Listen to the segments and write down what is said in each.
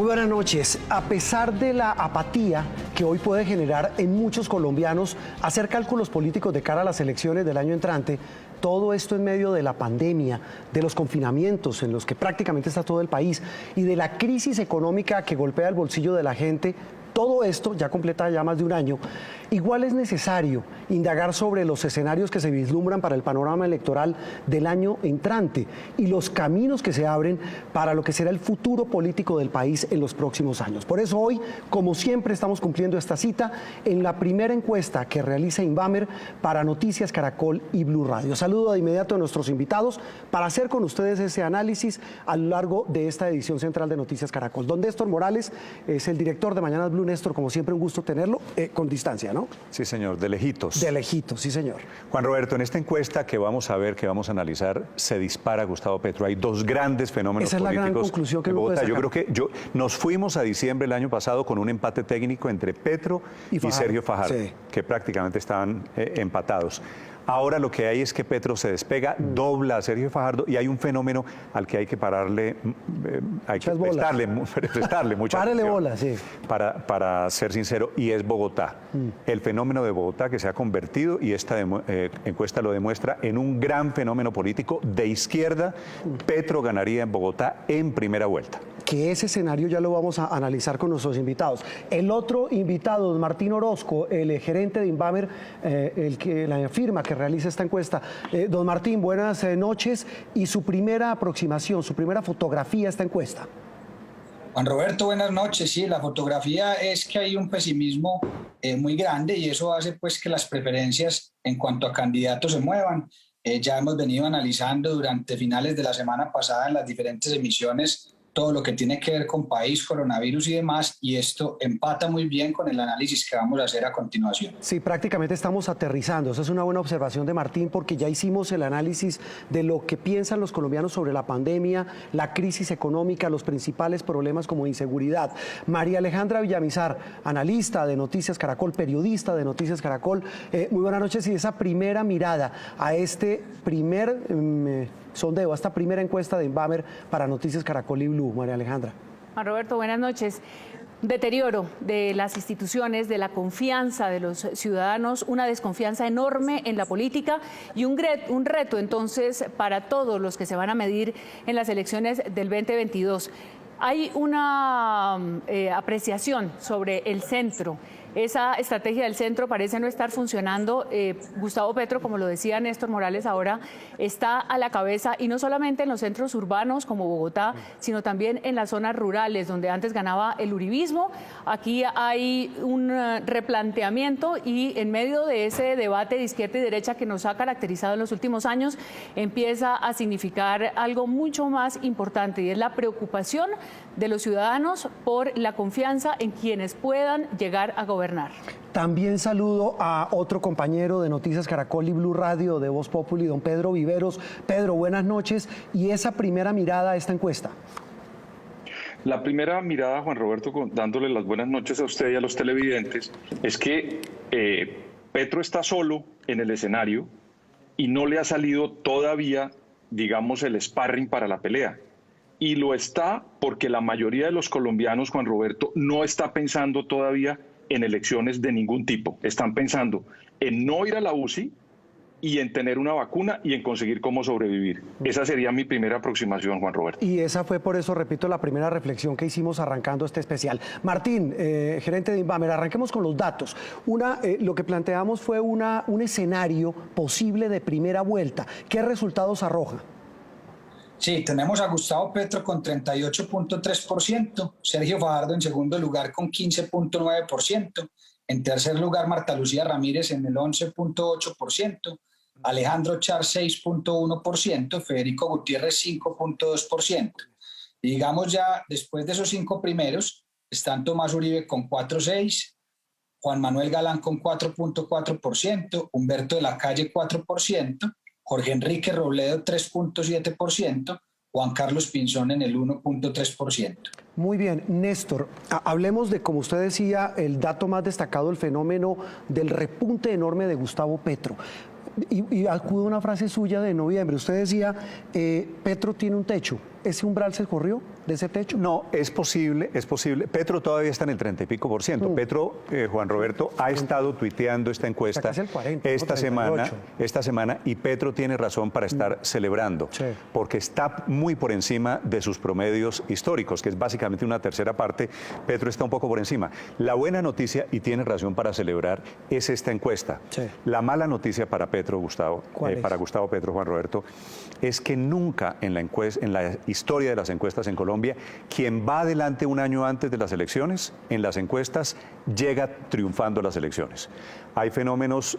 Muy buenas noches. A pesar de la apatía que hoy puede generar en muchos colombianos hacer cálculos políticos de cara a las elecciones del año entrante, todo esto en medio de la pandemia, de los confinamientos en los que prácticamente está todo el país y de la crisis económica que golpea el bolsillo de la gente, todo esto ya completa ya más de un año. Igual es necesario indagar sobre los escenarios que se vislumbran para el panorama electoral del año entrante y los caminos que se abren para lo que será el futuro político del país en los próximos años. Por eso hoy, como siempre, estamos cumpliendo esta cita en la primera encuesta que realiza Invamer para Noticias Caracol y Blue Radio. Saludo de inmediato a nuestros invitados para hacer con ustedes ese análisis a lo largo de esta edición central de Noticias Caracol. Don Néstor Morales es el director de Mañanas Blue. Néstor, como siempre, un gusto tenerlo con distancia, ¿no? Sí, señor, de lejitos. De lejitos, sí, señor. Juan Roberto, en esta encuesta que vamos a ver, que vamos a analizar, se dispara Gustavo Petro. Hay dos grandes fenómenos políticos. Esa es la gran conclusión que Bogotá. puede sacar. Yo creo que nos fuimos a diciembre del año pasado con un empate técnico entre Petro y Sergio Fajardo, sí, que prácticamente estaban empatados. Ahora lo que hay es que Petro se despega, dobla a Sergio Fajardo y hay un fenómeno al que hay que pararle, hay que prestarle mucha atención. Bola, sí. Para ser sincero, y es Bogotá. El fenómeno de Bogotá que se ha convertido, y esta encuesta lo demuestra, en un gran fenómeno político de izquierda. Petro ganaría en Bogotá en primera vuelta. Que ese escenario ya lo vamos a analizar con nuestros invitados. El otro invitado, don Martín Orozco, el gerente de Invamer, la firma que realiza esta encuesta. Don Martín, buenas noches y su primera aproximación, su primera fotografía a esta encuesta. Juan Roberto, buenas noches. Sí, la fotografía es que hay un pesimismo muy grande y eso hace pues que las preferencias en cuanto a candidatos se muevan. Ya hemos venido analizando durante finales de la semana pasada en las diferentes emisiones todo lo que tiene que ver con país, coronavirus y demás, y esto empata muy bien con el análisis que vamos a hacer a continuación. Sí, prácticamente estamos aterrizando. Esa es una buena observación de Martín, porque ya hicimos el análisis de lo que piensan los colombianos sobre la pandemia, la crisis económica, los principales problemas como inseguridad. María Alejandra Villamizar, analista de Noticias Caracol, periodista de Noticias Caracol. Muy buenas noches, y esa primera mirada a este primer sondeo, a esta primera encuesta de Invamer para Noticias Caracol y Blue. María Alejandra. Juan Roberto, buenas noches. Deterioro de las instituciones, de la confianza de los ciudadanos, una desconfianza enorme en la política y un reto entonces para todos los que se van a medir en las elecciones del 2022. Hay una apreciación sobre el centro. Esa estrategia del centro parece no estar funcionando. Gustavo Petro, como lo decía Néstor Morales ahora, está a la cabeza, y no solamente en los centros urbanos como Bogotá, sino también en las zonas rurales, donde antes ganaba el uribismo. Aquí hay un replanteamiento, y en medio de ese debate de izquierda y derecha que nos ha caracterizado en los últimos años, empieza a significar algo mucho más importante, y es la preocupación de los ciudadanos por la confianza en quienes puedan llegar a gobernar. También saludo a otro compañero de Noticias Caracol y Blue Radio de Voz Populi, don Pedro Viveros. Pedro, buenas noches. Y esa primera mirada a esta encuesta. La primera mirada, Juan Roberto, dándole las buenas noches a usted y a los televidentes, es que Petro está solo en el escenario y no le ha salido todavía, digamos, el sparring para la pelea. Y lo está porque la mayoría de los colombianos, Juan Roberto, no está pensando todavía en elecciones de ningún tipo. Están pensando en no ir a la UCI y en tener una vacuna y en conseguir cómo sobrevivir. Esa sería mi primera aproximación, Juan Roberto. Y esa fue, por eso, repito, la primera reflexión que hicimos arrancando este especial. Martín, gerente de Invamer, arranquemos con los datos. Lo que planteamos fue un escenario posible de primera vuelta. ¿Qué resultados arroja? Sí, tenemos a Gustavo Petro con 38.3%, Sergio Fajardo en segundo lugar con 15.9%, en tercer lugar Marta Lucía Ramírez en el 11.8%, Alejandro Char 6.1%, Federico Gutiérrez 5.2%. Y digamos ya, después de esos 5 primeros, están Tomás Uribe con 4.6%, Juan Manuel Galán con 4.4%, Humberto de la Calle 4%, Jorge Enrique Robledo 3.7%, Juan Carlos Pinzón en el 1.3%. Muy bien, Néstor, hablemos de, como usted decía, el dato más destacado, el fenómeno del repunte enorme de Gustavo Petro. Y acudo a una frase suya de noviembre. Usted decía, Petro tiene un techo ¿Ese umbral se corrió de ese techo? No, es posible, es posible. Petro todavía está en el 30 y pico por ciento. Petro, Juan Roberto, ha estado tuiteando esta encuesta el 40, esta semana, y Petro tiene razón para estar celebrando, porque está muy por encima de sus promedios históricos, que es básicamente una tercera parte. Petro está un poco por encima. La buena noticia, y tiene razón para celebrar, es esta encuesta. La mala noticia para Petro, Gustavo, para Gustavo Petro, Juan Roberto, es que nunca en la historia de las encuestas en Colombia, quien va adelante un año antes de las elecciones, en las encuestas, llega triunfando las elecciones. Hay fenómenos,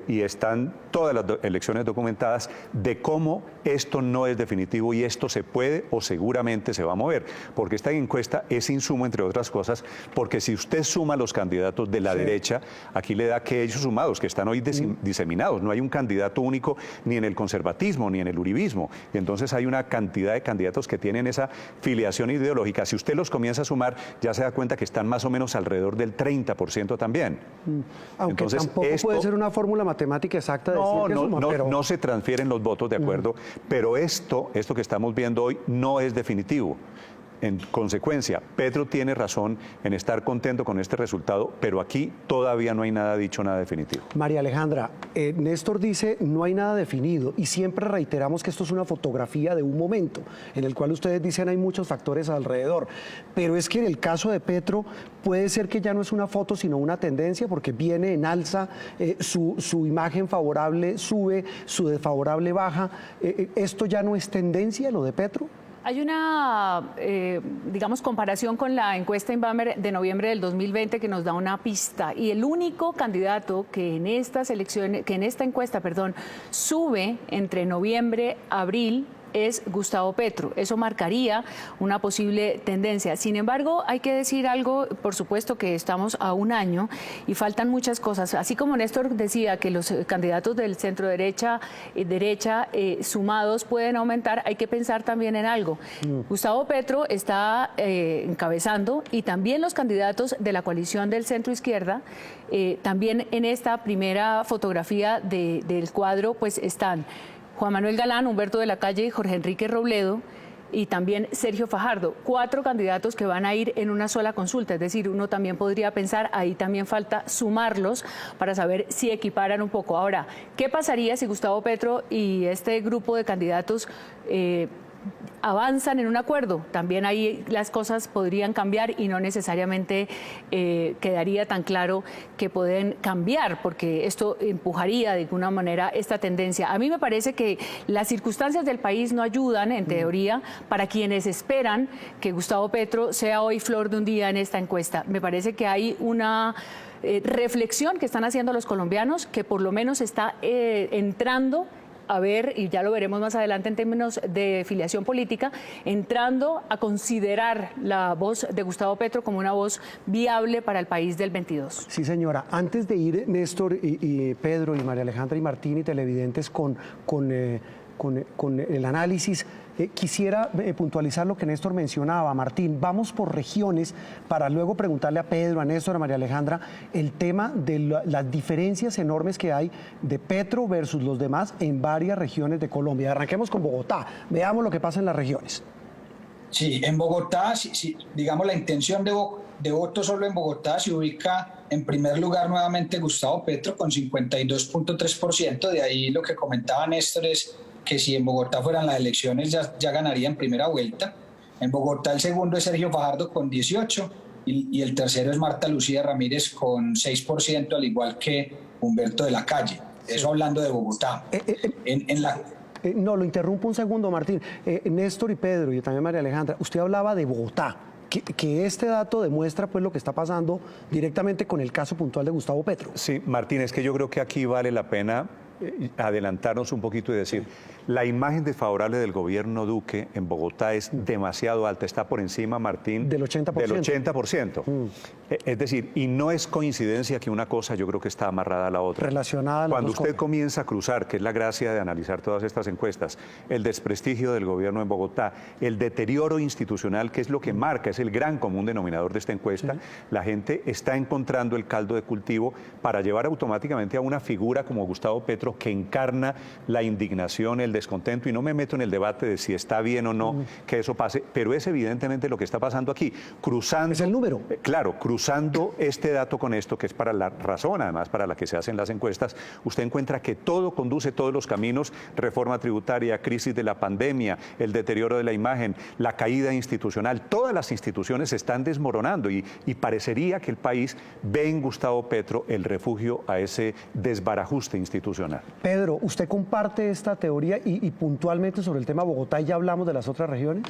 y están todas las elecciones documentadas, de cómo esto no es definitivo y esto se puede o seguramente se va a mover. Porque esta encuesta es insumo, entre otras cosas, porque si usted suma los candidatos de la derecha, aquí le da que ellos sumados, que están hoy diseminados. No hay un candidato único ni en el conservatismo ni en el uribismo. Y entonces hay una cantidad de candidatos que tienen esa filiación ideológica. Si usted los comienza a sumar, ya se da cuenta que están más o menos alrededor del 30% también. Aunque entonces, tampoco puede ser una fórmula matemática exacta de decir que suma, pero... no se transfieren los votos, de acuerdo, pero esto que estamos viendo hoy no es definitivo. En consecuencia, Petro tiene razón en estar contento con este resultado, pero aquí todavía no hay nada dicho, nada definitivo. María Alejandra, Néstor dice no hay nada definido y siempre reiteramos que esto es una fotografía de un momento en el cual ustedes dicen hay muchos factores alrededor, pero es que en el caso de Petro puede ser que ya no es una foto sino una tendencia porque viene en alza, su imagen favorable sube, su desfavorable baja. ¿Esto ya no es tendencia, lo de Petro? Hay una, digamos, comparación con la encuesta Inbamer de noviembre del 2020 que nos da una pista. Y el único candidato que en estas elecciones, que en esta encuesta, sube entre noviembre y abril es Gustavo Petro. Eso marcaría una posible tendencia. Sin embargo, hay que decir algo, por supuesto que estamos a un año y faltan muchas cosas. Así como Néstor decía que los candidatos del centro derecha sumados pueden aumentar, hay que pensar también en algo. Gustavo Petro está encabezando y también los candidatos de la coalición del centro izquierda, también en esta primera fotografía del cuadro, pues están Juan Manuel Galán, Humberto de la Calle y Jorge Enrique Robledo, y también Sergio Fajardo, 4 candidatos que van a ir en una sola consulta, es decir, uno también podría pensar, ahí también falta sumarlos para saber si equiparan un poco. Ahora, ¿qué pasaría si Gustavo Petro y este grupo de candidatos avanzan en un acuerdo? También ahí las cosas podrían cambiar y no necesariamente quedaría tan claro que pueden cambiar, porque esto empujaría de alguna manera esta tendencia. A mí me parece que las circunstancias del país no ayudan, en teoría, para quienes esperan que Gustavo Petro sea hoy flor de un día en esta encuesta. Me parece que hay una reflexión que están haciendo los colombianos que por lo menos está entrando a ver, y ya lo veremos más adelante en términos de filiación política, entrando a considerar la voz de Gustavo Petro como una voz viable para el país del 22. Sí, señora. Antes de ir, Néstor y Pedro y María Alejandra y Martín y televidentes con el análisis, quisiera puntualizar lo que Néstor mencionaba. Martín, vamos por regiones para luego preguntarle a Pedro, a Néstor, a María Alejandra el tema de las diferencias enormes que hay de Petro versus los demás en varias regiones de Colombia. Arranquemos con Bogotá, veamos lo que pasa en las regiones. Sí, en Bogotá, digamos la intención de voto solo en Bogotá se ubica en primer lugar nuevamente Gustavo Petro con 52.3%, de ahí lo que comentaba Néstor es que si en Bogotá fueran las elecciones ya ganaría en primera vuelta. En Bogotá el segundo es Sergio Fajardo con 18% y el tercero es Marta Lucía Ramírez con 6%, al igual que Humberto de la Calle. Eso hablando de Bogotá. No, lo interrumpo un segundo, Martín. Néstor y Pedro y también María Alejandra, usted hablaba de Bogotá. Que este dato demuestra pues lo que está pasando directamente con el caso puntual de Gustavo Petro. Sí, Martín, es que yo creo que aquí vale la pena adelantarnos un poquito y decir, la imagen desfavorable del gobierno Duque en Bogotá es demasiado alta, está por encima, Martín, del 80%. Del 80%. Es decir, y no es coincidencia que una cosa yo creo que está amarrada a la otra. Relacionada a Cuando usted comienza a cruzar, que es la gracia de analizar todas estas encuestas, el desprestigio del gobierno en Bogotá, el deterioro institucional, que es lo que marca, es el gran común denominador de esta encuesta, la gente está encontrando el caldo de cultivo para llevar automáticamente a una figura como Gustavo Petro otro que encarna la indignación, el descontento, y no me meto en el debate de si está bien o no que eso pase, pero es evidentemente lo que está pasando aquí. Cruzando, es el número. Claro, cruzando este dato con esto, que es para la razón, además, para la que se hacen las encuestas, usted encuentra que todo conduce, todos los caminos, reforma tributaria, crisis de la pandemia, el deterioro de la imagen, la caída institucional, todas las instituciones se están desmoronando y parecería que el país ve en Gustavo Petro el refugio a ese desbarajuste institucional. Pedro, ¿usted comparte esta teoría y puntualmente sobre el tema Bogotá ya hablamos de las otras regiones?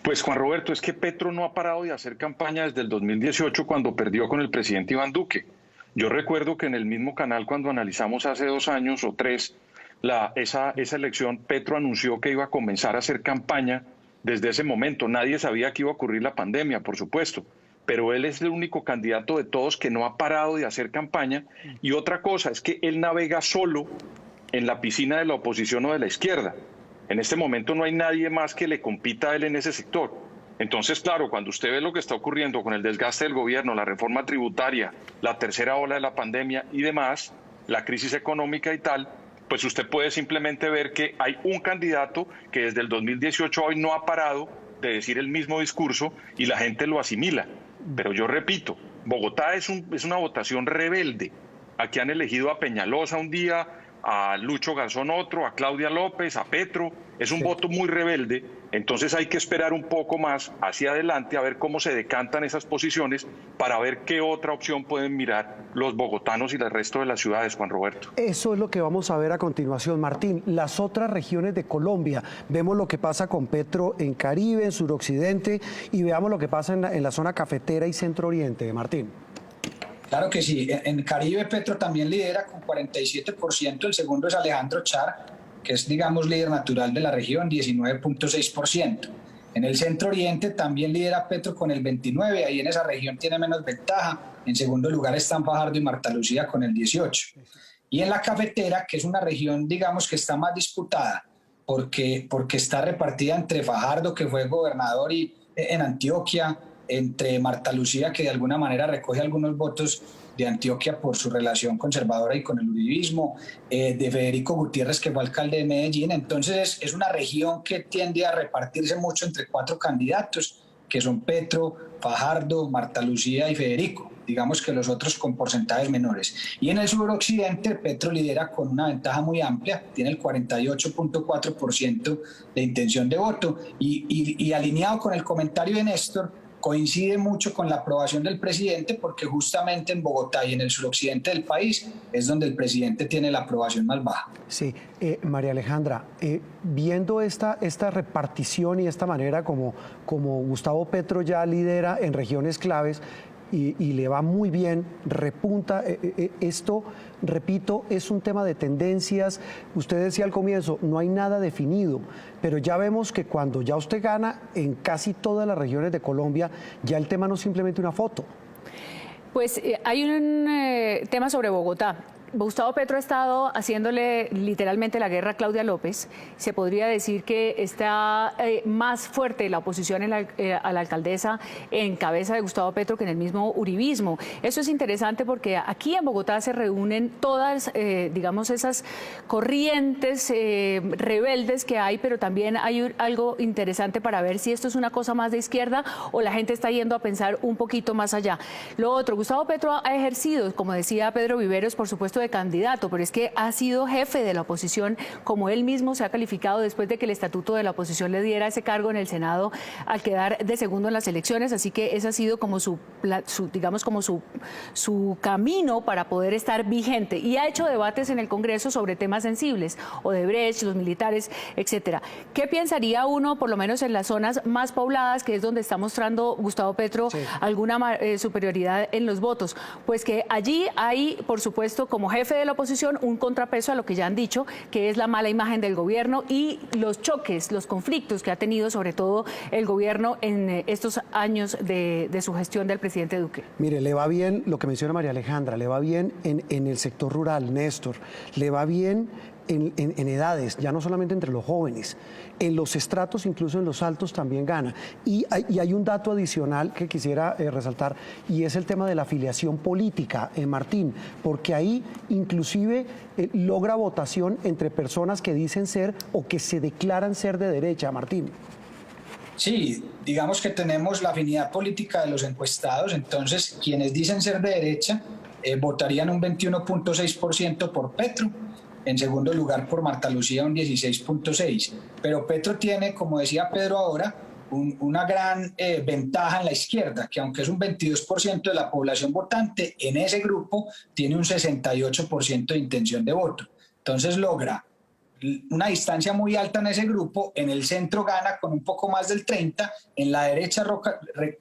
Pues Juan Roberto, es que Petro no ha parado de hacer campaña desde el 2018 cuando perdió con el presidente Iván Duque. Yo recuerdo que en el mismo canal cuando analizamos hace 2 años o 3 esa elección, Petro anunció que iba a comenzar a hacer campaña desde ese momento. Nadie sabía que iba a ocurrir la pandemia, por supuesto, pero él es el único candidato de todos que no ha parado de hacer campaña. Y otra cosa es que él navega solo en la piscina de la oposición o de la izquierda. En este momento no hay nadie más que le compita a él en ese sector. Entonces, claro, cuando usted ve lo que está ocurriendo con el desgaste del gobierno, la reforma tributaria, la tercera ola de la pandemia y demás, la crisis económica y tal, pues usted puede simplemente ver que hay un candidato que desde el 2018 a hoy no ha parado de decir el mismo discurso y la gente lo asimila. Pero yo repito, Bogotá es una votación rebelde. Aquí han elegido a Peñalosa un día, a Lucho Garzón otro, a Claudia López, a Petro. Es un voto muy rebelde, entonces hay que esperar un poco más hacia adelante a ver cómo se decantan esas posiciones para ver qué otra opción pueden mirar los bogotanos y el resto de las ciudades, Juan Roberto. Eso es lo que vamos a ver a continuación. Martín, las otras regiones de Colombia, vemos lo que pasa con Petro en Caribe, en suroccidente, y veamos lo que pasa en la zona cafetera y centro oriente. Martín. Claro que sí. En Caribe Petro también lidera con 47%, el segundo es Alejandro Char, que es, digamos, líder natural de la región, 19.6%. En el centro oriente también lidera Petro con el 29%, ahí en esa región tiene menos ventaja. En segundo lugar están Fajardo y Marta Lucía con el 18%. Y en la cafetera, que es una región, digamos, que está más disputada, porque está repartida entre Fajardo, que fue gobernador en Antioquia, entre Marta Lucía, que de alguna manera recoge algunos votos de Antioquia por su relación conservadora y con el uribismo, de Federico Gutiérrez, que fue alcalde de Medellín. Entonces es una región que tiende a repartirse mucho entre 4 candidatos, que son Petro, Fajardo, Marta Lucía y Federico, digamos que los otros con porcentajes menores. Y en el suroccidente Petro lidera con una ventaja muy amplia, tiene el 48.4% de intención de voto y alineado con el comentario de Néstor, coincide mucho con la aprobación del presidente, porque justamente en Bogotá y en el suroccidente del país es donde el presidente tiene la aprobación más baja. Sí, María Alejandra, viendo esta repartición y esta manera como Gustavo Petro ya lidera en regiones claves y le va muy bien, repunta, esto, repito, es un tema de tendencias. Usted decía al comienzo, no hay nada definido, pero ya vemos que cuando ya usted gana en casi todas las regiones de Colombia, ya el tema no es simplemente una foto. Pues hay un tema sobre Bogotá. Gustavo Petro ha estado haciéndole literalmente la guerra a Claudia López. Se podría decir que está más fuerte la oposición a la alcaldesa en cabeza de Gustavo Petro que en el mismo uribismo. Eso es interesante porque aquí en Bogotá se reúnen todas, digamos, esas corrientes rebeldes que hay, pero también hay algo interesante para ver si esto es una cosa más de izquierda o la gente está yendo a pensar un poquito más allá. Lo otro, Gustavo Petro ha ejercido, como decía Pedro Viveros, por supuesto, de candidato, pero es que ha sido jefe de la oposición, como él mismo se ha calificado después de que el estatuto de la oposición le diera ese cargo en el Senado al quedar de segundo en las elecciones, así que ese ha sido como digamos, como su camino para poder estar vigente, y ha hecho debates en el Congreso sobre temas sensibles, Odebrecht, los militares, etcétera. ¿Qué pensaría uno, por lo menos en las zonas más pobladas, que es donde está mostrando Gustavo Petro alguna superioridad en los votos? Pues que allí hay, por supuesto, como jefe de la oposición, un contrapeso a lo que ya han dicho, que es la mala imagen del gobierno y los choques, los conflictos que ha tenido sobre todo el gobierno en estos años de su gestión del presidente Duque. Mire, le va bien lo que menciona María Alejandra, le va bien en el sector rural, Néstor, le va bien en edades, ya no solamente entre los jóvenes, en los estratos, incluso en los altos también gana. Y hay un dato adicional que quisiera resaltar, y es el tema de la afiliación política, Martín, porque ahí inclusive logra votación entre personas que dicen ser o que se declaran ser de derecha, Martín. Sí, digamos que tenemos la afinidad política de los encuestados, entonces quienes dicen ser de derecha votarían un 21.6% por Petro, en segundo lugar por Marta Lucía un 16.6%, pero Petro tiene, como decía Pedro ahora, una gran ventaja en la izquierda, que aunque es un 22% de la población votante, en ese grupo tiene un 68% de intención de voto, entonces logra una distancia muy alta en ese grupo, en el centro gana con un poco más del 30%, en la derecha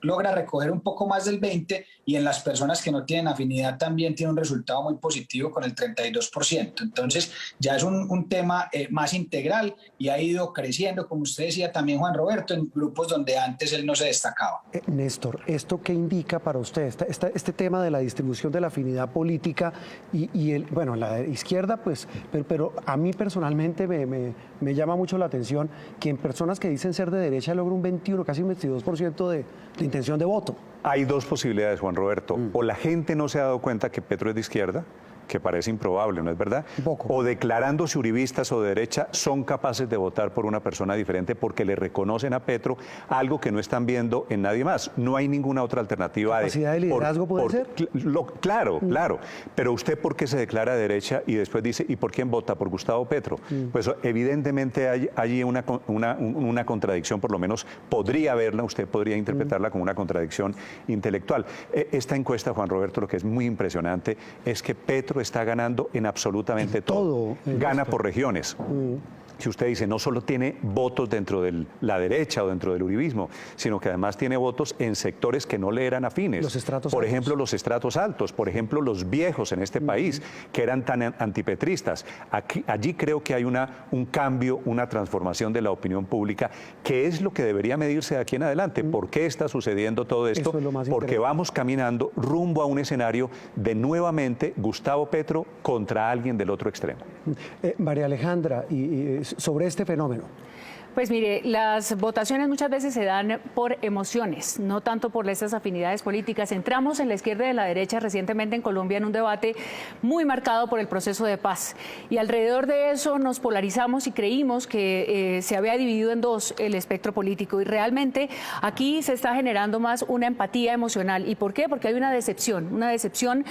logra recoger un poco más del 20% y en las personas que no tienen afinidad también tiene un resultado muy positivo con el 32%. Entonces ya es un tema más integral y ha ido creciendo, como usted decía también, Juan Roberto, en grupos donde antes él no se destacaba. Néstor, ¿esto qué indica para usted? Este tema de la distribución de la afinidad política y bueno, la izquierda, pues, pero a mí personalmente me llama mucho la atención que en personas que dicen ser de derecha logra un 21, casi un 22% de intención de voto. Hay dos posibilidades, Juan Roberto. O la gente no se ha dado cuenta que Petro es de izquierda, que parece improbable, ¿no es verdad? O declarándose uribistas o de derecha son capaces de votar por una persona diferente porque le reconocen a Petro algo que no están viendo en nadie más. No hay ninguna otra alternativa. ¿Capacidad de liderazgo puede ser? Claro. Pero usted, ¿por qué se declara de derecha y después dice, ¿y por quién vota? ¿Por Gustavo Petro? Pues evidentemente hay allí una contradicción, por lo menos podría verla, usted podría interpretarla como una contradicción intelectual. Esta encuesta, Juan Roberto, lo que es muy impresionante es que Petro está ganando en absolutamente todo. Gana por regiones. Si usted dice, no solo tiene votos dentro de la derecha o dentro del uribismo, sino que además tiene votos en sectores que no le eran afines. Los estratos por altos. ejemplo, los estratos altos, por ejemplo, los viejos en este país, que eran tan antipetristas. Allí creo que hay un cambio, una transformación de la opinión pública, que es lo que debería medirse de aquí en adelante. ¿Por qué está sucediendo todo esto? Porque vamos caminando rumbo a un escenario de nuevamente Gustavo Petro contra alguien del otro extremo. María Alejandra, sobre este fenómeno. Pues mire, las votaciones muchas veces se dan por emociones, no tanto por estas afinidades políticas. Entramos en la izquierda y en la derecha recientemente en Colombia en un debate muy marcado por el proceso de paz. Y alrededor de eso nos polarizamos y creímos que se había dividido en dos el espectro político. Y realmente aquí se está generando más una empatía emocional. ¿Y por qué? Porque hay una decepción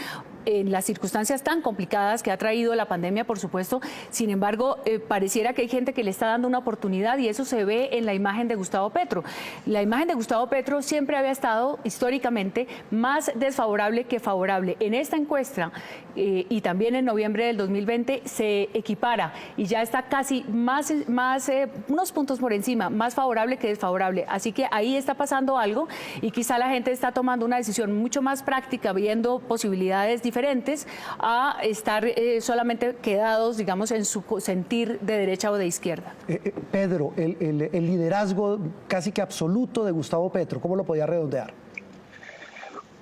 en las circunstancias tan complicadas que ha traído la pandemia, por supuesto. Sin embargo, pareciera que hay gente que le está dando una oportunidad y eso se ve en la imagen de Gustavo Petro. La imagen de Gustavo Petro siempre había estado históricamente más desfavorable que favorable. En esta encuesta y también en noviembre del 2020 se equipara y ya está casi unos puntos por encima, más favorable que desfavorable. Así que ahí está pasando algo y quizá la gente está tomando una decisión mucho más práctica, viendo posibilidades diferentes a estar solamente quedados, digamos, en su sentir de derecha o de izquierda. Pedro, el liderazgo casi que absoluto de Gustavo Petro, ¿cómo lo podía redondear?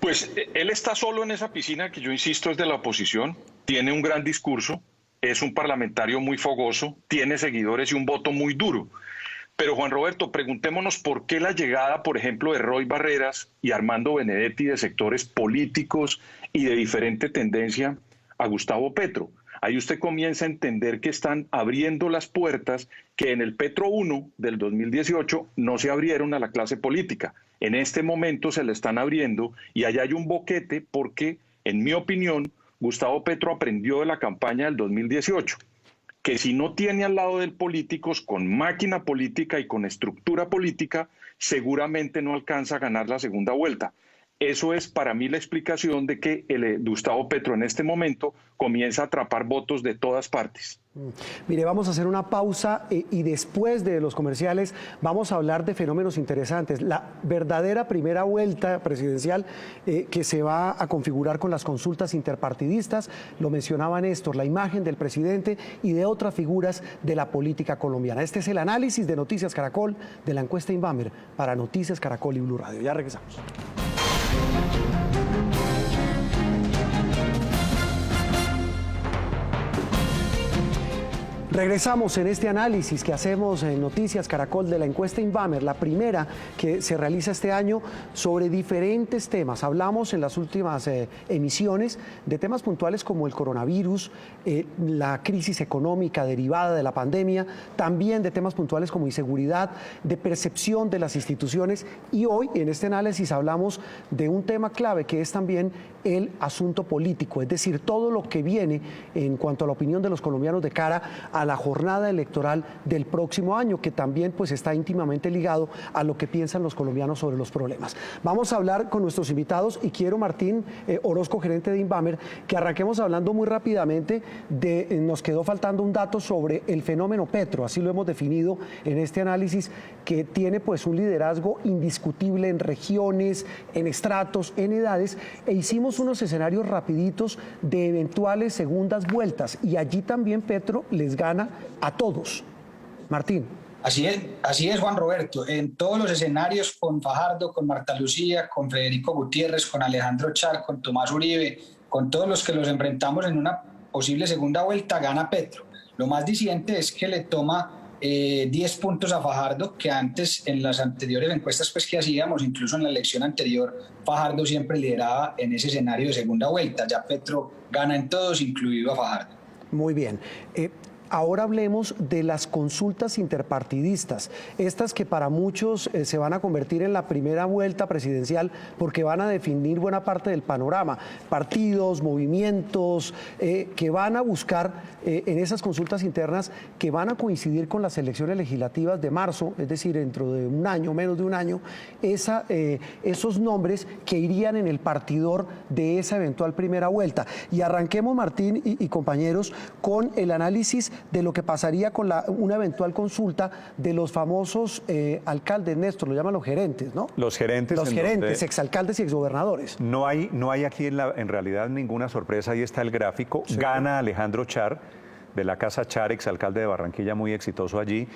Pues él está solo en esa piscina que yo insisto es de la oposición, tiene un gran discurso, es un parlamentario muy fogoso, tiene seguidores y un voto muy duro. Pero Juan Roberto, preguntémonos por qué la llegada, por ejemplo, de Roy Barreras y Armando Benedetti de sectores políticos y de diferente tendencia a Gustavo Petro. Ahí usted comienza a entender que están abriendo las puertas que en el Petro 1 del 2018 no se abrieron a la clase política. En este momento se le están abriendo y allá hay un boquete porque, en mi opinión, Gustavo Petro aprendió de la campaña del 2018, que si no tiene al lado del políticos con máquina política y con estructura política, seguramente no alcanza a ganar la segunda vuelta. Eso es para mí la explicación de que el Gustavo Petro en este momento comienza a atrapar votos de todas partes. Mire, vamos a hacer una pausa y después de los comerciales vamos a hablar de fenómenos interesantes. La verdadera primera vuelta presidencial que se va a configurar con las consultas interpartidistas, lo mencionaba Néstor, la imagen del presidente y de otras figuras de la política colombiana. Este es el análisis de Noticias Caracol de la encuesta Inbamer para Noticias Caracol y Blue Radio. Ya regresamos. Regresamos en este análisis que hacemos en Noticias Caracol de la encuesta Inbamer, la primera que se realiza este año sobre diferentes temas. Hablamos en las últimas emisiones de temas puntuales como el coronavirus, la crisis económica derivada de la pandemia, también de temas puntuales como inseguridad, de percepción de las instituciones, y hoy en este análisis hablamos de un tema clave que es también el asunto político, es decir, todo lo que viene en cuanto a la opinión de los colombianos de cara a la jornada electoral del próximo año, que también pues está íntimamente ligado a lo que piensan los colombianos sobre los problemas. Vamos a hablar con nuestros invitados y quiero, Martín Orozco, gerente de Inbamer, que arranquemos hablando muy rápidamente nos quedó faltando un dato sobre el fenómeno Petro, así lo hemos definido en este análisis, que tiene pues un liderazgo indiscutible en regiones, en estratos, en edades, e hicimos unos escenarios rapiditos de eventuales segundas vueltas, y allí también Petro les gana a todos. Martín. Así es, Juan Roberto. En todos los escenarios, con Fajardo, con Marta Lucía, con Federico Gutiérrez, con Alejandro Char, con Tomás Uribe, con todos los que los enfrentamos en una posible segunda vuelta, gana Petro. Lo más diciente es que le toma 10 puntos a Fajardo, que antes, en las anteriores encuestas pues, que hacíamos, incluso en la elección anterior, Fajardo siempre lideraba en ese escenario de segunda vuelta. Ya Petro gana en todos, incluido a Fajardo. Muy bien. Ahora hablemos de las consultas interpartidistas, estas que para muchos se van a convertir en la primera vuelta presidencial porque van a definir buena parte del panorama. Partidos, movimientos que van a buscar en esas consultas internas que van a coincidir con las elecciones legislativas de marzo, es decir, dentro de un año, menos de un año, esos nombres que irían en el partidor de esa eventual primera vuelta. Y arranquemos, Martín y compañeros, con el análisis de lo que pasaría con una eventual consulta de los famosos alcaldes, Néstor, lo llaman los gerentes, ¿no? Los gerentes, exalcaldes y exgobernadores. No hay aquí en realidad ninguna sorpresa, ahí está el gráfico. Sí. Gana Alejandro Char, de la Casa Char, exalcalde de Barranquilla, muy exitoso allí.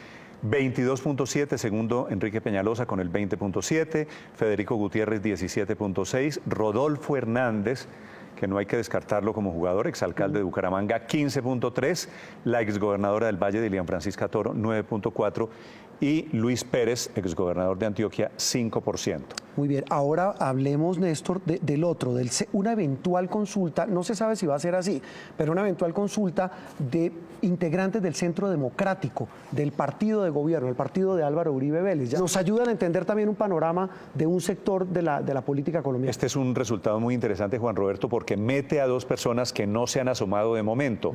22.7, segundo Enrique Peñalosa con el 20.7, Federico Gutiérrez 17.6, Rodolfo Hernández, que no hay que descartarlo como jugador, exalcalde de Bucaramanga, 15.3, la exgobernadora del Valle, Dilian Francisca Toro, 9.4, y Luis Pérez, exgobernador de Antioquia, 5%. Muy bien, ahora hablemos, Néstor, del otro, una eventual consulta, no se sabe si va a ser así, pero una eventual consulta de integrantes del Centro Democrático, del partido de gobierno, el partido de Álvaro Uribe Vélez. Ya nos ayudan a entender también un panorama de un sector de la política colombiana. Este es un resultado muy interesante, Juan Roberto, porque mete a dos personas que no se han asomado de momento.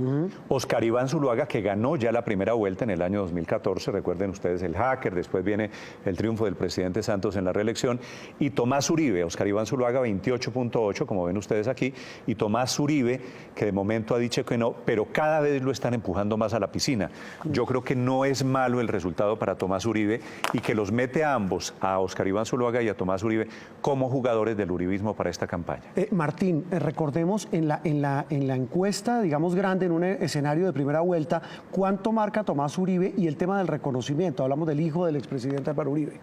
Oscar Iván Zuluaga, que ganó ya la primera vuelta en el año 2014, recuerden ustedes el hacker, después viene el triunfo del presidente Santos en la reelección, y Tomás Uribe, Oscar Iván Zuluaga 28.8, como ven ustedes aquí, y Tomás Uribe, que de momento ha dicho que no, pero cada vez lo están empujando más a la piscina. Yo creo que no es malo el resultado para Tomás Uribe y que los mete a ambos, a Oscar Iván Zuluaga y a Tomás Uribe, como jugadores del uribismo para esta campaña. Martín, recordemos en la encuesta, digamos grande, en un escenario de primera vuelta, ¿cuánto marca Tomás Uribe y el tema del reconocimiento? Hablamos del hijo del expresidente Álvaro Uribe.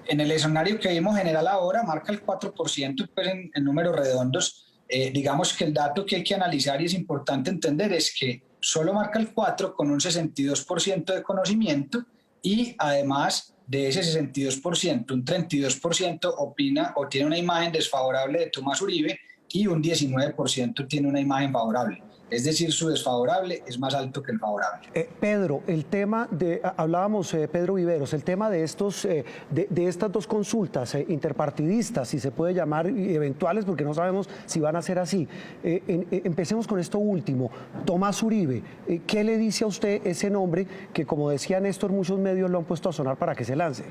En el escenario que vimos general ahora marca el 4%, pues en números redondos. Digamos que el dato que hay que analizar y es importante entender es que solo marca el 4% con un 62% de conocimiento, y además de ese 62%, un 32% opina o tiene una imagen desfavorable de Tomás Uribe y un 19% tiene una imagen favorable. Es decir, su desfavorable es más alto que el favorable. Pedro, el tema hablábamos, Pedro Viveros, el tema de estas dos consultas interpartidistas, si se puede llamar, eventuales, porque no sabemos si van a ser así. Empecemos con esto último. Tomás Uribe, ¿qué le dice a usted ese nombre que, como decía Néstor, muchos medios lo han puesto a sonar para que se lance?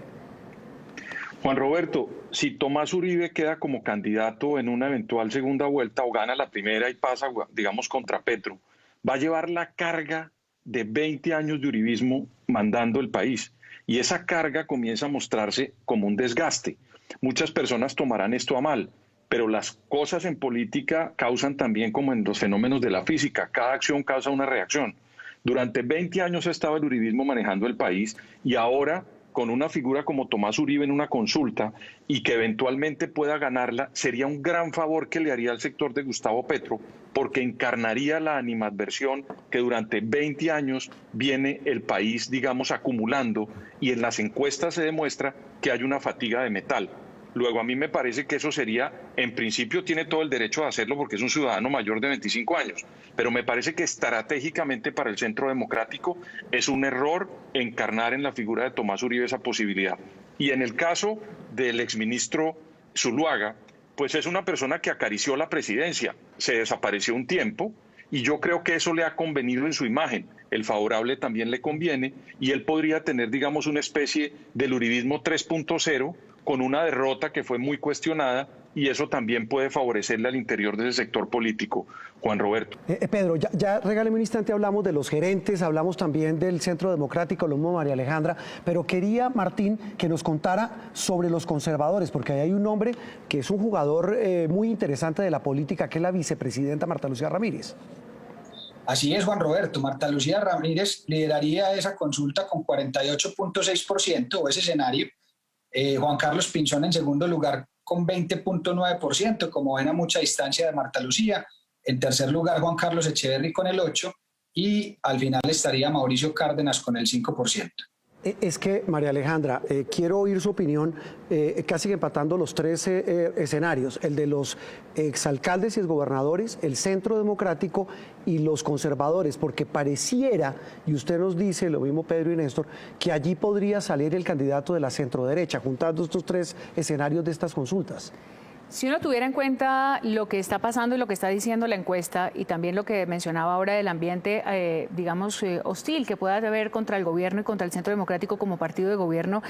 Juan Roberto, si Tomás Uribe queda como candidato en una eventual segunda vuelta o gana la primera y pasa, digamos, contra Petro, va a llevar la carga de 20 años de uribismo mandando el país. Y esa carga comienza a mostrarse como un desgaste. Muchas personas tomarán esto a mal, pero las cosas en política causan también como en los fenómenos de la física. Cada acción causa una reacción. Durante 20 años ha estado el uribismo manejando el país y ahora con una figura como Tomás Uribe en una consulta y que eventualmente pueda ganarla, sería un gran favor que le haría al sector de Gustavo Petro, porque encarnaría la animadversión que durante 20 años viene el país, digamos, acumulando, y en las encuestas se demuestra que hay una fatiga de metal. Luego, a mí me parece que eso sería, en principio tiene todo el derecho de hacerlo porque es un ciudadano mayor de 25 años, pero me parece que estratégicamente para el Centro Democrático es un error encarnar en la figura de Tomás Uribe esa posibilidad. Y en el caso del exministro Zuluaga, pues es una persona que acarició la presidencia, se desapareció un tiempo, y yo creo que eso le ha convenido en su imagen. El favorable también le conviene, y él podría tener, digamos, una especie del uribismo 3.0, con una derrota que fue muy cuestionada, y eso también puede favorecerle al interior de ese sector político. Juan Roberto. Pedro, ya regáleme un instante, hablamos de los gerentes, hablamos también del Centro Democrático, lo mismo María Alejandra, pero quería, Martín, que nos contara sobre los conservadores, porque ahí hay un hombre que es un jugador muy interesante de la política, que es la vicepresidenta Marta Lucía Ramírez. Así es, Juan Roberto. Marta Lucía Ramírez lideraría esa consulta con 48.6%, o ese escenario. Juan Carlos Pinzón en segundo lugar con 20.9%, como ven a mucha distancia de Marta Lucía. En tercer lugar, Juan Carlos Echeverry con el 8%, y al final estaría Mauricio Cárdenas con el 5%. Es que, María Alejandra, quiero oír su opinión, casi empatando los tres escenarios, el de los exalcaldes y exgobernadores, el Centro Democrático y los conservadores, porque pareciera, y usted nos dice, lo mismo Pedro y Néstor, que allí podría salir el candidato de la centroderecha, juntando estos tres escenarios de estas consultas. Si uno tuviera en cuenta lo que está pasando y lo que está diciendo la encuesta, y también lo que mencionaba ahora del ambiente, digamos, hostil que pueda haber contra el gobierno y contra el Centro Democrático como partido de gobierno,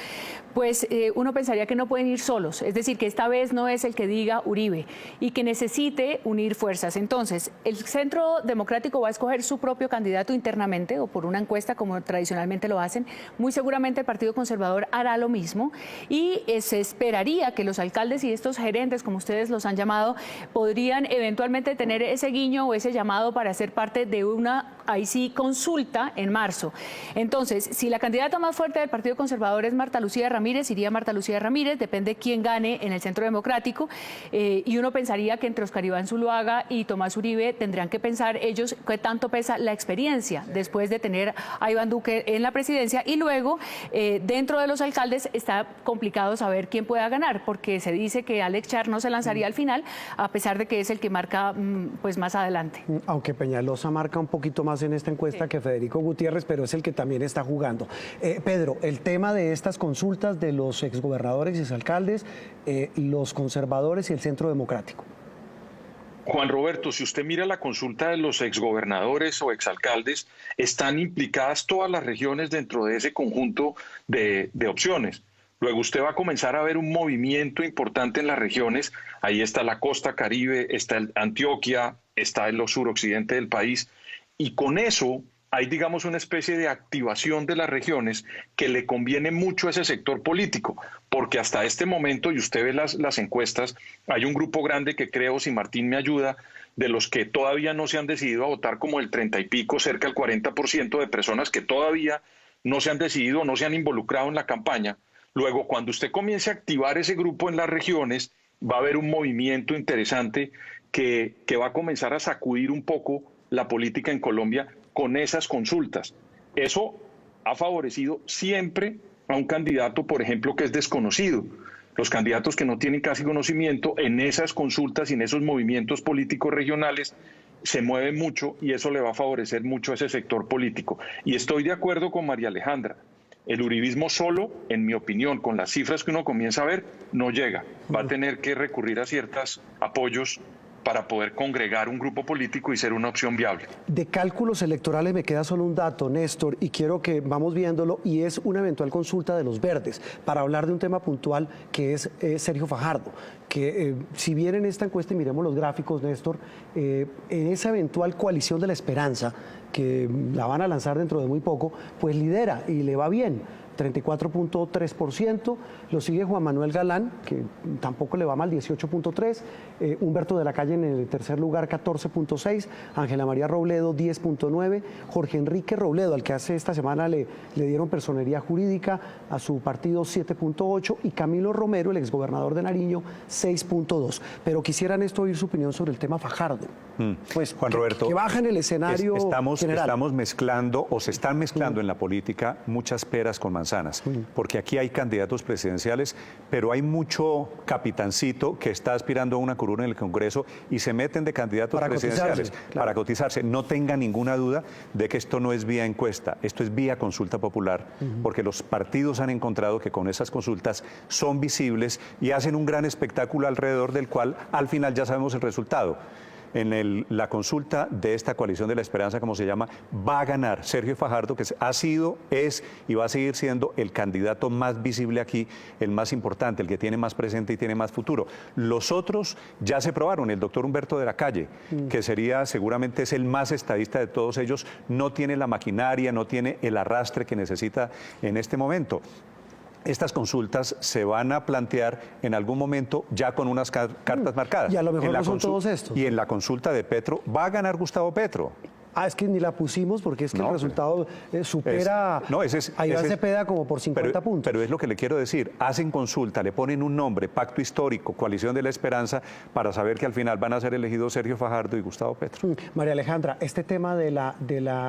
pues uno pensaría que no pueden ir solos. Es decir, que esta vez no es el que diga Uribe y que necesite unir fuerzas. Entonces, el Centro Democrático va a escoger su propio candidato internamente o por una encuesta como tradicionalmente lo hacen. Muy seguramente el Partido Conservador hará lo mismo, y se esperaría que los alcaldes y estos gerentes, como ustedes los han llamado, podrían eventualmente tener ese guiño o ese llamado para ser parte de una, ahí sí, consulta en marzo. Entonces, si la candidata más fuerte del Partido Conservador es Marta Lucía Ramírez, iría Marta Lucía Ramírez, depende quién gane en el Centro Democrático, y uno pensaría que entre Oscar Iván Zuluaga y Tomás Uribe tendrán que pensar ellos qué tanto pesa la experiencia después de tener a Iván Duque en la presidencia, y luego dentro de los alcaldes está complicado saber quién pueda ganar, porque se dice que Alex Char no se lanzaría al final, a pesar de que es el que marca pues más adelante. Aunque Peñalosa marca un poquito más en esta encuesta que Federico Gutiérrez, pero es el que también está jugando. Pedro, el tema de estas consultas de los exgobernadores y exalcaldes, los conservadores y el Centro Democrático. Juan Roberto, si usted mira la consulta de los exgobernadores o exalcaldes, están implicadas todas las regiones dentro de ese conjunto de opciones. Luego usted va a comenzar a ver un movimiento importante en las regiones. Ahí está la costa Caribe, está Antioquia, está el suroccidente del país. Y con eso hay, digamos, una especie de activación de las regiones que le conviene mucho a ese sector político. Porque hasta este momento, y usted ve las encuestas, hay un grupo grande que creo, si Martín me ayuda, de los que todavía no se han decidido a votar, como el 30 y pico, cerca del 40% de personas que todavía no se han decidido, no se han involucrado en la campaña. Luego, cuando usted comience a activar ese grupo en las regiones, va a haber un movimiento interesante que va a comenzar a sacudir un poco la política en Colombia con esas consultas. Eso ha favorecido siempre a un candidato, por ejemplo, que es desconocido. Los candidatos que no tienen casi conocimiento en esas consultas y en esos movimientos políticos regionales se mueven mucho, y eso le va a favorecer mucho a ese sector político. Y estoy de acuerdo con María Alejandra. El uribismo solo, en mi opinión, con las cifras que uno comienza a ver, no llega. Va a tener que recurrir a ciertos apoyos para poder congregar un grupo político y ser una opción viable. De cálculos electorales me queda solo un dato, Néstor, y quiero que vamos viéndolo, y es una eventual consulta de los verdes, para hablar de un tema puntual que es Sergio Fajardo, que si bien en esta encuesta, y miremos los gráficos, Néstor, en esa eventual coalición de la esperanza, que la van a lanzar dentro de muy poco, pues lidera y le va bien. 34.3%. Lo sigue Juan Manuel Galán, que tampoco le va mal, 18.3%. Humberto de la Calle en el tercer lugar, 14.6%. Ángela María Robledo, 10.9%. Jorge Enrique Robledo, al que hace esta semana le dieron personería jurídica, a su partido 7.8%. Y Camilo Romero, el exgobernador de Nariño, 6.2%. Pero quisiera, Néstor, oír su opinión sobre el tema Fajardo. Pues, Juan Roberto, que baja en el escenario general. Estamos mezclando, o se están mezclando en la política, muchas peras con manzanas, porque aquí hay candidatos presidenciales, pero hay mucho capitancito que está aspirando a una curul en el Congreso y se meten de candidatos presidenciales para cotizarse. No tenga ninguna duda de que esto no es vía encuesta, esto es vía consulta popular, porque los partidos han encontrado que con esas consultas son visibles y hacen un gran espectáculo alrededor del cual al final ya sabemos el resultado. En la consulta de esta coalición de la esperanza, como se llama, va a ganar Sergio Fajardo, que ha sido, es y va a seguir siendo el candidato más visible aquí, el más importante, el que tiene más presente y tiene más futuro. Los otros ya se probaron. El doctor Humberto de la Calle, que seguramente es el más estadista de todos ellos, no tiene la maquinaria, no tiene el arrastre que necesita en este momento. Estas consultas se van a plantear en algún momento ya con unas cartas marcadas. Y a lo mejor no son todos estos. Y en la consulta de Petro va a ganar Gustavo Petro. Es que ni la pusimos porque es que el resultado supera a Iván Cepeda como por 50 puntos. Pero es lo que le quiero decir. Hacen consulta, le ponen un nombre, Pacto Histórico, Coalición de la Esperanza, para saber que al final van a ser elegidos Sergio Fajardo y Gustavo Petro. María Alejandra, este tema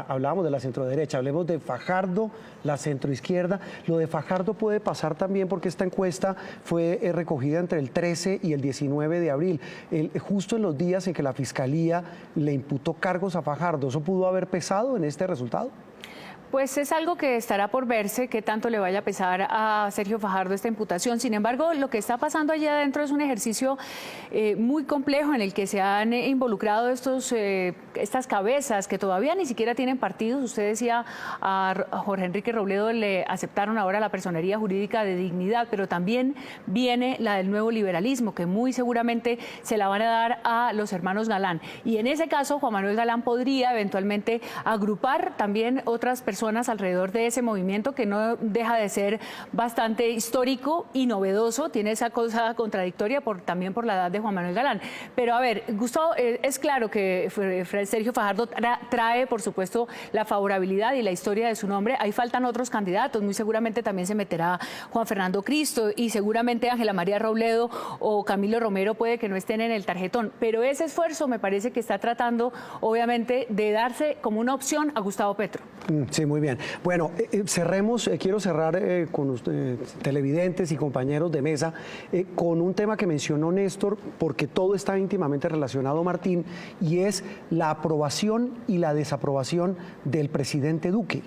hablábamos de la centroderecha, hablemos de Fajardo, la centroizquierda. Lo de Fajardo puede pasar también porque esta encuesta fue recogida entre el 13 y el 19 de abril, justo en los días en que la Fiscalía le imputó cargos a Fajardo. ¿Eso pudo haber pesado en este resultado? Pues es algo que estará por verse, qué tanto le vaya a pesar a Sergio Fajardo esta imputación. Sin embargo, lo que está pasando allí adentro es un ejercicio muy complejo en el que se han involucrado estas cabezas que todavía ni siquiera tienen partidos. Usted decía, a Jorge Enrique Robledo le aceptaron ahora la personería jurídica de Dignidad, pero también viene la del nuevo liberalismo, que muy seguramente se la van a dar a los hermanos Galán. Y en ese caso, Juan Manuel Galán podría eventualmente agrupar también otras personas alrededor de ese movimiento que no deja de ser bastante histórico y novedoso, tiene esa cosa contradictoria también por la edad de Juan Manuel Galán. Pero a ver, Gustavo, es claro que Sergio Fajardo trae, por supuesto, la favorabilidad y la historia de su nombre. Ahí faltan otros candidatos, muy seguramente también se meterá Juan Fernando Cristo y seguramente Ángela María Robledo o Camilo Romero puede que no estén en el tarjetón, pero ese esfuerzo me parece que está tratando, obviamente, de darse como una opción a Gustavo Petro. Sí, muy bien. Bueno, cerremos, quiero cerrar con ustedes, televidentes y compañeros de mesa, con un tema que mencionó Néstor, porque todo está íntimamente relacionado, Martín, y es la aprobación y la desaprobación del presidente Duque.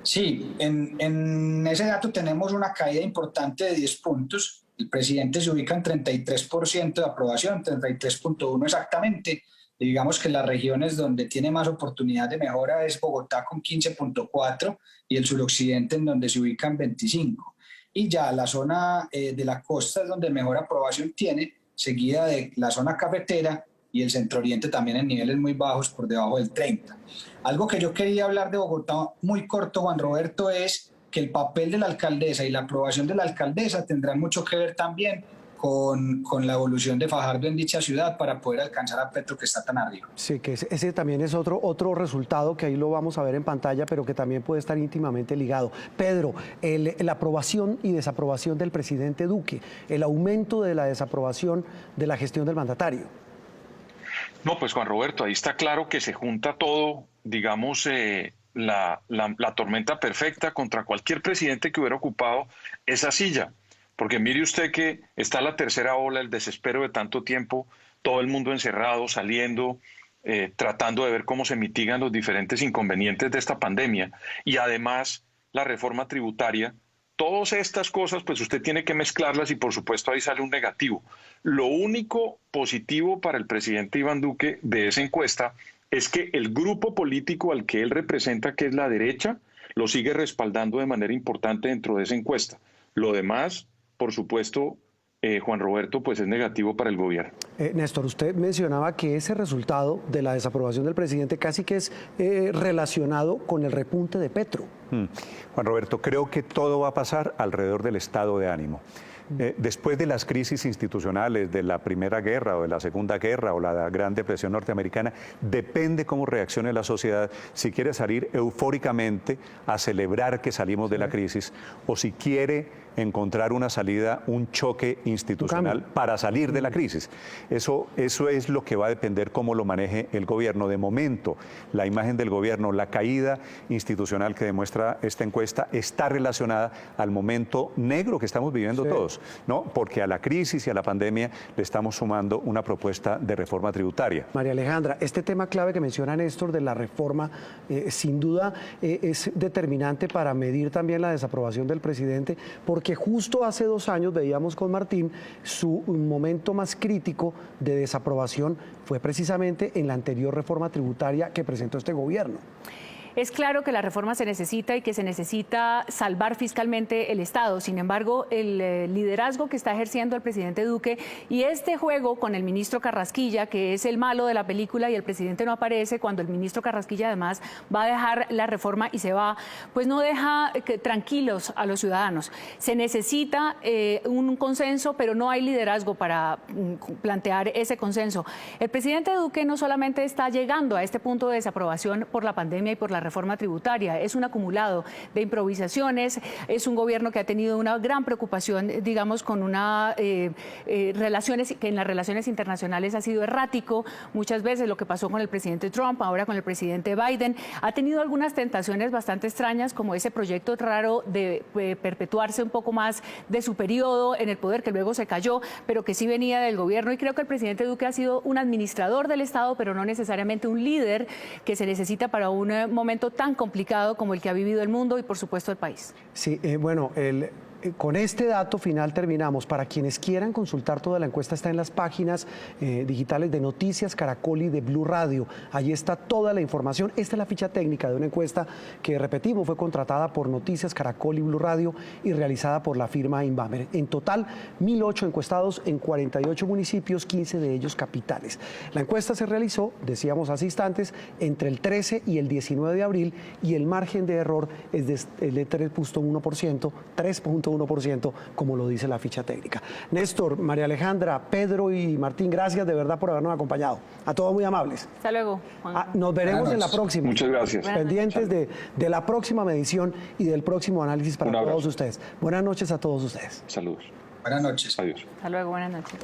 Sí, en ese dato tenemos una caída importante de 10 puntos. El presidente se ubica en 33% de aprobación, 33.1 exactamente. Digamos que las regiones donde tiene más oportunidad de mejora es Bogotá con 15.4 y el suroccidente en donde se ubica en 25. Y ya la zona de la costa es donde mejor aprobación tiene, seguida de la zona cafetera y el centro oriente también en niveles muy bajos por debajo del 30. Algo que yo quería hablar de Bogotá muy corto, Juan Roberto, es que el papel de la alcaldesa y la aprobación de la alcaldesa tendrán mucho que ver también con la evolución de Fajardo en dicha ciudad para poder alcanzar a Petro, que está tan arriba. Sí, que ese también es otro resultado que ahí lo vamos a ver en pantalla, pero que también puede estar íntimamente ligado. Pedro, la aprobación y desaprobación del presidente Duque, el aumento de la desaprobación de la gestión del mandatario. No, pues Juan Roberto, ahí está claro que se junta todo, digamos, la tormenta perfecta contra cualquier presidente que hubiera ocupado esa silla. Porque mire usted que está la tercera ola, el desespero de tanto tiempo, todo el mundo encerrado, saliendo, tratando de ver cómo se mitigan los diferentes inconvenientes de esta pandemia. Y además la reforma tributaria, todas estas cosas, pues usted tiene que mezclarlas y por supuesto ahí sale un negativo. Lo único positivo para el presidente Iván Duque de esa encuesta es que el grupo político al que él representa, que es la derecha, lo sigue respaldando de manera importante dentro de esa encuesta. Lo demás, por supuesto, Juan Roberto, pues es negativo para el gobierno. Néstor, usted mencionaba que ese resultado de la desaprobación del presidente casi que es relacionado con el repunte de Petro. Juan Roberto, creo que todo va a pasar alrededor del estado de ánimo. Después de las crisis institucionales de la Primera Guerra o de la Segunda Guerra o la Gran Depresión norteamericana, depende cómo reaccione la sociedad, si quiere salir eufóricamente a celebrar que salimos de la crisis o si quiere encontrar una salida, un choque institucional para salir de la crisis. Eso es lo que va a depender cómo lo maneje el gobierno. De momento, la imagen del gobierno, la caída institucional que demuestra esta encuesta está relacionada al momento negro que estamos viviendo todos, ¿no? Porque a la crisis y a la pandemia le estamos sumando una propuesta de reforma tributaria. María Alejandra, este tema clave que menciona Néstor de la reforma, sin duda es determinante para medir también la desaprobación del presidente, porque justo hace 2 años veíamos con Martín su momento más crítico de desaprobación fue precisamente en la anterior reforma tributaria que presentó este gobierno. Es claro que la reforma se necesita y que se necesita salvar fiscalmente el Estado. Sin embargo, el liderazgo que está ejerciendo el presidente Duque y este juego con el ministro Carrasquilla, que es el malo de la película y el presidente no aparece cuando el ministro Carrasquilla además va a dejar la reforma y se va, pues no deja tranquilos a los ciudadanos. Se necesita un consenso, pero no hay liderazgo para plantear ese consenso. El presidente Duque no solamente está llegando a este punto de desaprobación por la pandemia y por la reforma tributaria, es un acumulado de improvisaciones, es un gobierno que ha tenido una gran preocupación, digamos, con una relaciones, que en las relaciones internacionales ha sido errático, muchas veces lo que pasó con el presidente Trump, ahora con el presidente Biden, ha tenido algunas tentaciones bastante extrañas, como ese proyecto raro de perpetuarse un poco más de su periodo en el poder, que luego se cayó, pero que sí venía del gobierno, y creo que el presidente Duque ha sido un administrador del Estado, pero no necesariamente un líder que se necesita para un momento tan complicado como el que ha vivido el mundo y por supuesto el país. Sí, bueno, con este dato final terminamos. Para quienes quieran consultar toda la encuesta está en las páginas digitales de Noticias Caracol y de Blue Radio. Allí está toda la información. Esta es la ficha técnica de una encuesta que, repetimos, fue contratada por Noticias Caracol y Blue Radio y realizada por la firma Inbamer. En total, 1.008 encuestados en 48 municipios, 15 de ellos capitales. La encuesta se realizó, decíamos hace instantes, entre el 13 y el 19 de abril y el margen de error es de 3.1%, 3.1%, como lo dice la ficha técnica. Néstor, María Alejandra, Pedro y Martín, gracias de verdad por habernos acompañado. A todos muy amables. Hasta luego, Juan. Nos veremos en la próxima. Muchas gracias. Pendientes de la próxima medición y del próximo análisis para todos ustedes. Buenas noches a todos ustedes. Saludos. Buenas noches. Adiós. Hasta luego, buenas noches.